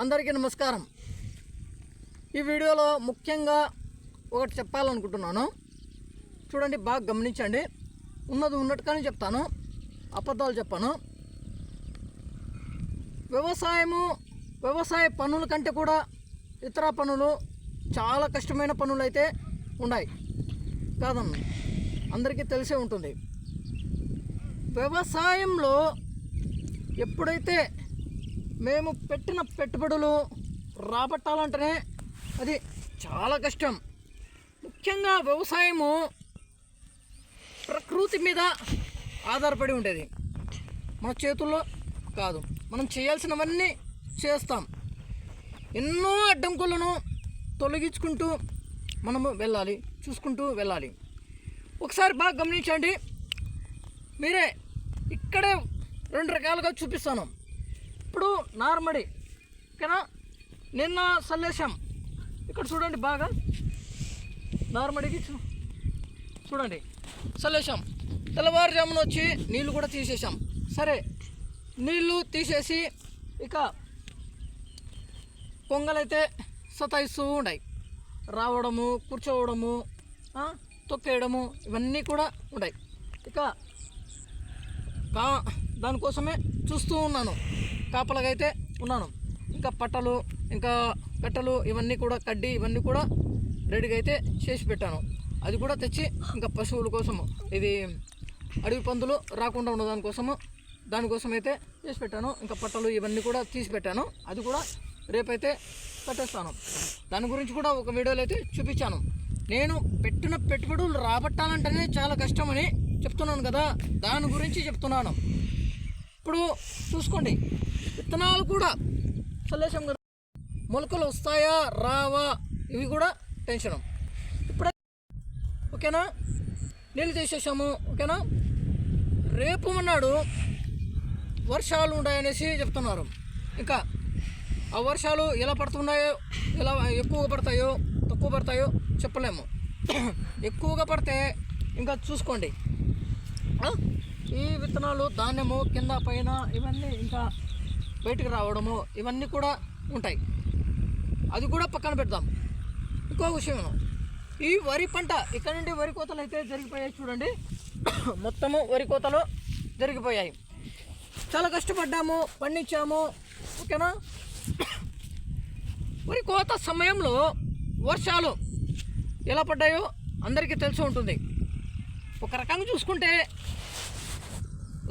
అందరికీ నమస్కారం. ఈ వీడియోలో ముఖ్యంగా ఒకటి చెప్పాలనుకుంటున్నాను. చూడండి, బాగా గమనించండి. ఉన్నది ఉన్నట్టుగానే చెప్తాను, అబద్ధాలు చెప్పాను. వ్యవసాయ పనుల కంటే కూడా ఇతర పనులు చాలా కష్టమైన పనులు అయితే ఉన్నాయి కాదన్న, అందరికీ తెలిసే ఉంటుంది. వ్యవసాయంలో ఎప్పుడైతే మేము పెట్టిన పెట్టుబడులు రాబట్టాలంటేనే అది చాలా కష్టం. ముఖ్యంగా వ్యవసాయము ప్రకృతి మీద ఆధారపడి ఉంటుంది, మన చేతుల్లో కాదు. మనం చేయాల్సినవన్నీ చేస్తాం. ఎన్నో అడ్డంకులను తొలగించుకుంటూ మనము వెళ్ళాలి, చూసుకుంటూ వెళ్ళాలి. ఒకసారి బాగా గమనించండి. మీరే ఇక్కడే 2 రకాలుగా చూపిస్తాను. ఇప్పుడు నార్మడి ఓకేనా, నిన్న సల్లేశాం. ఇక్కడ చూడండి, బాగా నార్మడికి చూడండి సల్లేశాం. తెల్లవారుజామున వచ్చి నీళ్ళు కూడా తీసేసాం. సరే, నీళ్ళు తీసేసి ఇక పొంగలైతే సతాయిస్తూ ఉన్నాయి. రావడము, కూర్చోవడము, తొక్కేయడము, ఇవన్నీ కూడా ఉన్నాయి. ఇక దానికోసమే చూస్తూ ఉన్నాను, కాపలాగా అయితే ఉన్నాను. ఇంకా పట్టలు, ఇంకా కట్టలు, ఇవన్నీ కూడా కడ్డీ, ఇవన్నీ కూడా రెడీగా అయితే చేసి పెట్టాను. అది కూడా తెచ్చి ఇంకా పశువుల కోసము, ఇది అడవి పందులు రాకుండా ఉండదానికోసము, దానికోసం అయితే చేసి పెట్టాను. ఇంకా పట్టలు ఇవన్నీ కూడా తీసి పెట్టాను. అది కూడా రేపైతే కట్టేస్తాను. దాని గురించి కూడా ఒక వీడియోలో అయితే చూపించాను. నేను పెట్టిన పెట్టుబడులు రాబట్టాలంటేనే చాలా కష్టమని చెప్తున్నాను కదా, దాని గురించి చెప్తున్నాను. ఇప్పుడు చూసుకోండి, విత్తనాలు కూడా చల్లేసాం కదా, మొలకలు వస్తాయా రావా ఇవి కూడా టెన్షన్. ఇప్పుడే ఓకేనా, నీళ్ళు తీసేసాము. ఓకేనా, రేపు మన్నాడు వర్షాలు ఉంటాయనేసి చెప్తున్నారు. ఇంకా ఆ వర్షాలు ఎలా పడుతున్నాయో, ఎలా ఎక్కువగా పడతాయో తక్కువ పడతాయో చెప్పలేము. ఎక్కువగా పడితే ఇంకా చూసుకోండి, ఈ విత్తనాలు, ధాన్యము కింద పైన ఇవన్నీ ఇంకా బయటికి రావడము, ఇవన్నీ కూడా ఉంటాయి. అది కూడా పక్కన పెడదాం. ఇంకో విషయం, ఈ వరి పంట ఇక్కడ నుండి వరి కోతలు అయితే జరిగిపోయాయి. చూడండి, మొత్తము వరి కోతలు జరిగిపోయాయి. చాలా కష్టపడ్డాము, పండించాము. ఓకేనా, వరి కోత సమయంలో వర్షాలు ఎలా పడ్డాయో అందరికీ తెలిసి ఉంటుంది. ఒక రకంగా చూసుకుంటే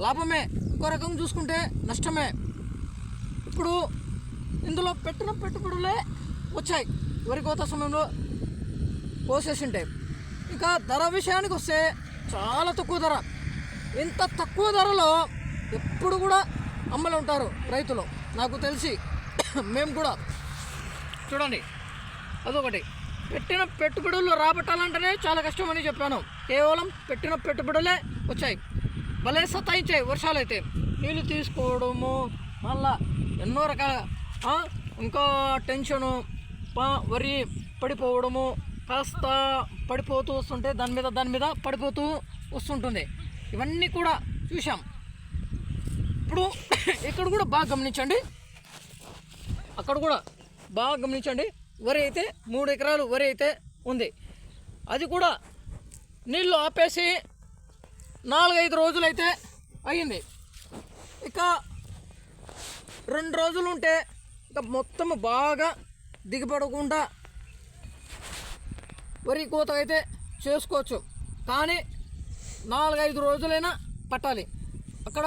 లాభమే, ఇంకో రకంగా చూసుకుంటే నష్టమే. ఇప్పుడు ఇందులో పెట్టిన పెట్టుబడులే వచ్చాయి, వరి కోత సమయంలో పోసేసింటాయి. ఇంకా ధర విషయానికి వస్తే చాలా తక్కువ ధర. ఇంత తక్కువ ధరలో ఎప్పుడు కూడా అమ్మలు ఉంటారు రైతులు, నాకు తెలిసి. మేము కూడా చూడండి, అదొకటి. పెట్టిన పెట్టుబడులు రాబట్టాలంటేనే చాలా కష్టమని చెప్పాను. కేవలం పెట్టిన పెట్టుబడులే వచ్చాయి. భలే సతాయించాయి వర్షాలు అయితే. నీళ్ళు తీసుకోవడము, మళ్ళా ఎన్నో రకాల ఇంకా టెన్షను, వరి పడిపోవడము, కాస్త పడిపోతూ వస్తుంటే దాని మీద పడిపోతూ వస్తుంటుంది. ఇవన్నీ కూడా చూసాం. ఇప్పుడు ఇక్కడ కూడా బాగా గమనించండి, అక్కడ కూడా బాగా గమనించండి. వరి అయితే 3 ఎకరాలు వరి అయితే ఉంది. అది కూడా నీళ్ళు ఆపేసి 4-5 రోజులు అయితే అయ్యింది. ఇక 2 రోజులు ఉంటే ఇక మొత్తం బాగా దిగబడకుండా వరి కోత అయితే చేసుకోవచ్చు. కానీ 4-5 రోజులైనా పట్టాలి. అక్కడ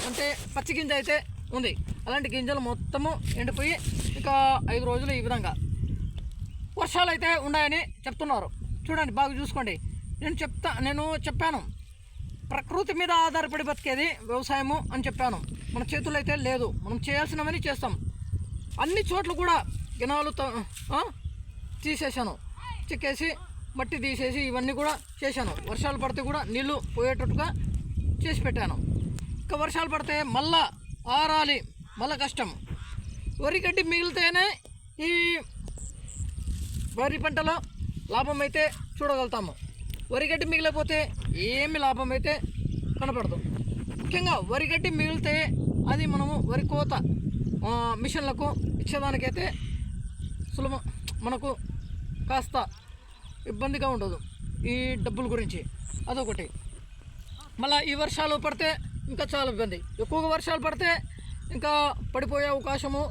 అంటే పచ్చి గింజ అయితే ఉంది, అలాంటి గింజలు మొత్తము ఎండిపోయి ఇక 5 రోజులు ఈ విధంగా వర్షాలు అయితే ఉన్నాయని చెప్తున్నారు. చూడండి, బాగా చూసుకోండి. నేను చెప్పాను, ప్రకృతి మీద ఆధారపడి బతికేది వ్యవసాయము అని చెప్పాను. మన చేతుల్లో అయితే లేదు, మనం చేయాల్సినవన్నీ చేస్తాం. అన్ని చోట్ల కూడా గినాలు తీసేసాను, చెక్కేసి మట్టి తీసేసి ఇవన్నీ కూడా చేశాను. వర్షాలు పడితే కూడా నీళ్ళు పోయేటట్టుగా చేసి పెట్టాను. ఇంకా వర్షాలు పడితే మళ్ళా ఆరాలి, మళ్ళా కష్టం. వరి గడ్డి మిగిలితేనే ఈ వరి పంటలో లాభం అయితే చూడగలుగుతాము. వరిగడ్డి మిగిలిపోతే ఏమి లాభం అయితే కనపడదు. ముఖ్యంగా వరిగడ్డి మిగిలితే అది మనము వరి కోత మిషన్లకు ఇచ్చేదానికైతే సులభం, మనకు కాస్త ఇబ్బందిగా ఉండదు ఈ డబ్బుల గురించి. అదొకటి. మళ్ళీ ఈ వర్షాలు పడితే ఇంకా చాలా ఇబ్బంది, ఎక్కువగా వర్షాలు పడితే ఇంకా పడిపోయే అవకాశము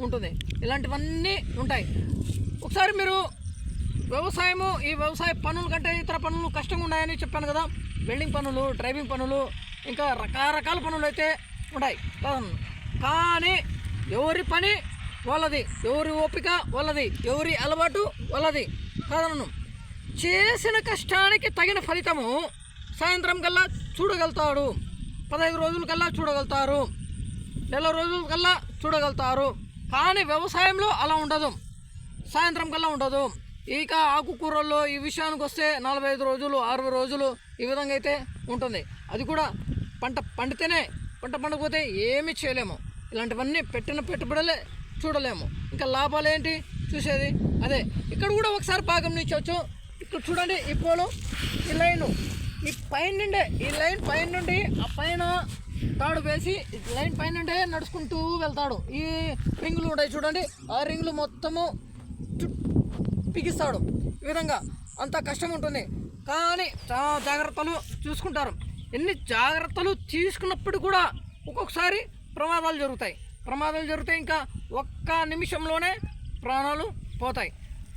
ఉంటుంది. ఇలాంటివన్నీ ఉంటాయి. ఒకసారి మీరు ఈ వ్యవసాయ పనుల కంటే ఇతర పనులు కష్టంగా ఉన్నాయని చెప్పాను కదా. వెల్డింగ్ పనులు, డ్రైవింగ్ పనులు, ఇంకా రకరకాల పనులు అయితే ఉంటాయి. కానీ ఎవరి పని వాళ్ళది, ఎవరి ఓపిక వాళ్ళది, ఎవరి అలవాటు వాళ్ళది కాదనను. చేసిన కష్టానికి తగిన ఫలితము సాయంత్రం కల్లా చూడగలుగుతాడు, 15 రోజుల కల్లా చూడగలుగుతారు, నెల రోజుల కల్లా చూడగలుగుతారు. కానీ వ్యవసాయంలో అలా ఉండదు, సాయంత్రం కల్లా ఉండదు. ఇక ఆకుకూరల్లో ఈ విషయానికి వస్తే 45 రోజులు, 60 రోజులు ఈ విధంగా అయితే ఉంటుంది. అది కూడా పంట పండితేనే, పంట పండకపోతే ఏమీ చేయలేము. ఇలాంటివన్నీ పెట్టిన పెట్టుబడులే చూడలేము. ఇంకా లాభాలు ఏంటి చూసేది? అదే ఇక్కడ కూడా ఒకసారి బాగా గమనించవచ్చు. ఇక్కడ చూడండి, ఈ పోలు, ఈ లైను, ఈ పైన నుండే, ఈ లైన్ పైన నుండి ఆ పైన తాడు వేసి లైన్ పైన నుండే నడుచుకుంటూ వెళ్తాడు. ఈ రింగులు ఉంటాయి చూడండి, ఆ రింగులు మొత్తము పిగిస్తాడు. ఈ విధంగా అంత కష్టం ఉంటుంది. కానీ చాలా జాగ్రత్తలు చూసుకుంటారు. ఎన్ని జాగ్రత్తలు తీసుకున్నప్పుడు కూడా ఒక్కొక్కసారి ప్రమాదాలు జరుగుతాయి. ఇంకా ఒక్క నిమిషంలోనే ప్రాణాలు పోతాయి.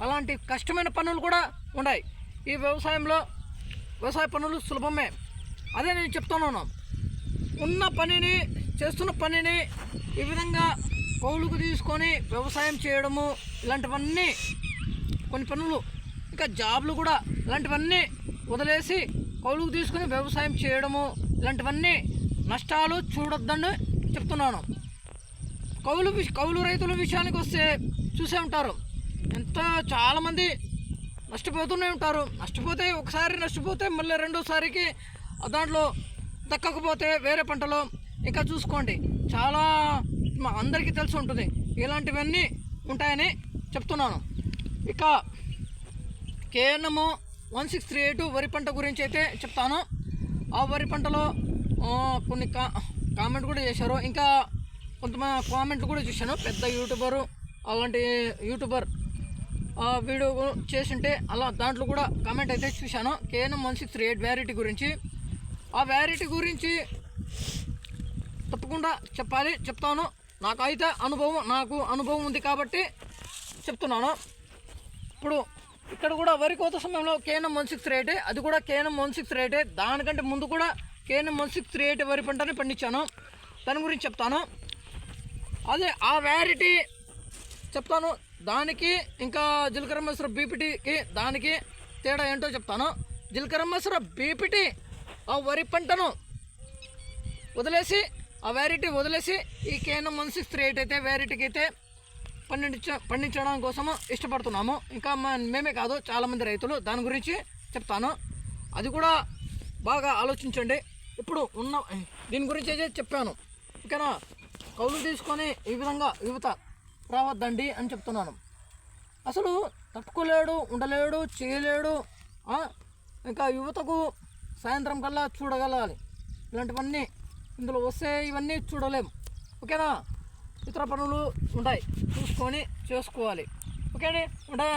అలాంటి కష్టమైన పనులు కూడా ఉన్నాయి ఈ వ్యవసాయంలో. వ్యవసాయ పనులు సులభమే, అదే నేను చెప్తున్నాను. చేస్తున్న పనిని ఈ విధంగా కౌలుకు తీసుకొని వ్యవసాయం చేయడము, ఇలాంటివన్నీ కొన్ని పనులు, ఇంకా జాబ్లు కూడా, ఇలాంటివన్నీ వదిలేసి కౌలుకు తీసుకొని వ్యవసాయం చేయడము, ఇలాంటివన్నీ నష్టాలు చూడొద్దని చెప్తున్నాను. కౌలు రైతుల విషయానికి వస్తే చూసే ఉంటారు, చాలామంది నష్టపోతూనే ఉంటారు. ఒకసారి నష్టపోతే మళ్ళీ రెండోసారికి దాంట్లో దక్కకపోతే వేరే పంటలో ఇంకా చూసుకోండి. చాలా అందరికీ తెలిసి ఉంటుంది, ఇలాంటివన్నీ ఉంటాయని చెప్తున్నాను. ఇక KNM 1638 వరి పంట గురించి అయితే చెప్తాను. ఆ వరి పంటలో కొన్ని కామెంట్ కూడా చేశారు. ఇంకా కొంతమంది కామెంట్లు కూడా చూశాను. పెద్ద యూట్యూబర్, అలాంటి యూట్యూబర్ వీడియో చేసింటే అలా దాంట్లో కూడా కామెంట్ అయితే చూశాను. KNM 1638 వ్యారైటీ గురించి. ఆ వ్యారైటీ గురించి తప్పకుండా చెప్తాను. నాకు అనుభవం ఉంది కాబట్టి చెప్తున్నాను. ఇప్పుడు ఇక్కడ కూడా వరి కోత సమయంలో KNM 1638, అది కూడా KNM 1638. దానికంటే ముందు కూడా KNM 1638 వరి పంటని పండించాను. దాని గురించి చెప్తాను. అదే ఆ వ్యారైటీ చెప్తాను. దానికి ఇంకా జీలకర్ర మసూర బీపీటీకి దానికి తేడా ఏంటో చెప్తాను. జీలకర్ర మసూర బీపీటీ ఆ వరి పంటను వదిలేసి, ఆ వ్యారైటీ వదిలేసి ఈ KNM 1638 అయితే వ్యారైటీకి అయితే పండించడం కోసము ఇష్టపడుతున్నాము. ఇంకా మేమే కాదు, చాలామంది రైతులు. దాని గురించి చెప్తాను, అది కూడా బాగా ఆలోచించండి. ఇప్పుడు దీని గురించి అయితే చెప్పాను. ఓకేనా? కౌలు తీసుకొని ఈ విధంగా యువత రావద్దండి అని చెప్తున్నాను. అసలు తట్టుకోలేడు, ఉండలేడు, చేయలేడు. ఇంకా యువతకు సాయంత్రం కల్లా చూడగలగాలి. ఇలాంటివన్నీ ఇందులో వస్తే ఇవన్నీ చూడలేము. ఓకేనా? ఇతర పనులు ఉంటాయి, చూసుకొని చేసుకోవాలి. ఓకే అండి, ఉంటాయి.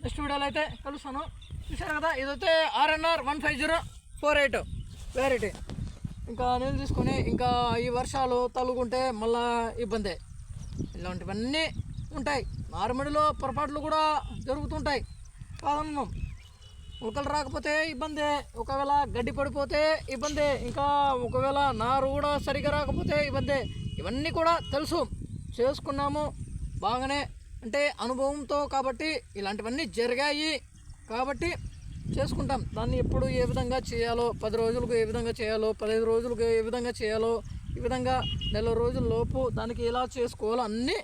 నెక్స్ట్ వీడియోలో అయితే కలుస్తాను. చూశారు కదా, ఇదైతే RNR 15048 వ్యారైటీ. ఇంకా నీళ్ళు తీసుకొని ఇంకా ఈ వర్షాలు తలుగుంటే మళ్ళా ఇబ్బందే. ఇలాంటివన్నీ ఉంటాయి. నారుమడిలో పొరపాట్లు కూడా జరుగుతుంటాయి కాదన్నాం. మొలకలు రాకపోతే ఇబ్బందే, ఒకవేళ గడ్డి పడిపోతే ఇబ్బందే, ఇంకా ఒకవేళ నారు కూడా సరిగా రాకపోతే ఇబ్బందే. ఇవన్నీ కూడా తెలుసు, చేసుకున్నాము బాగానే, అంటే అనుభవంతో. కాబట్టి ఇలాంటివన్నీ జరిగాయి కాబట్టి చేసుకుంటాం. దాన్ని ఎప్పుడు ఏ విధంగా చేయాలో, 10 రోజులకు ఏ విధంగా చేయాలో, 15 రోజులకు ఏ విధంగా చేయాలో, ఈ విధంగా నెల రోజుల లోపు దానికి ఎలా చేసుకోవాలో అన్నీ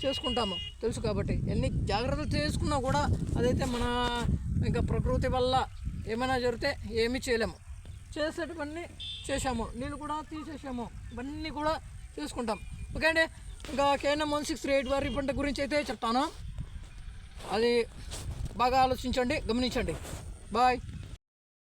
చేసుకుంటాము తెలుసు. కాబట్టి ఎన్ని జాగ్రత్తలు చేసుకున్నా కూడా అదైతే మన ఇంకా ప్రకృతి వల్ల ఏమైనా జరిగితే ఏమీ చేయలేము. చేసేటవన్నీ చేసాము, నీళ్ళు కూడా తీసేసాము, ఇవన్నీ కూడా చేసుకుంటాం. ఓకే అండి, ఇంకా KNM 1638 వరి పంట గురించి అయితే చెప్తాను. అది బాగా ఆలోచించండి, గమనించండి. బాయ్.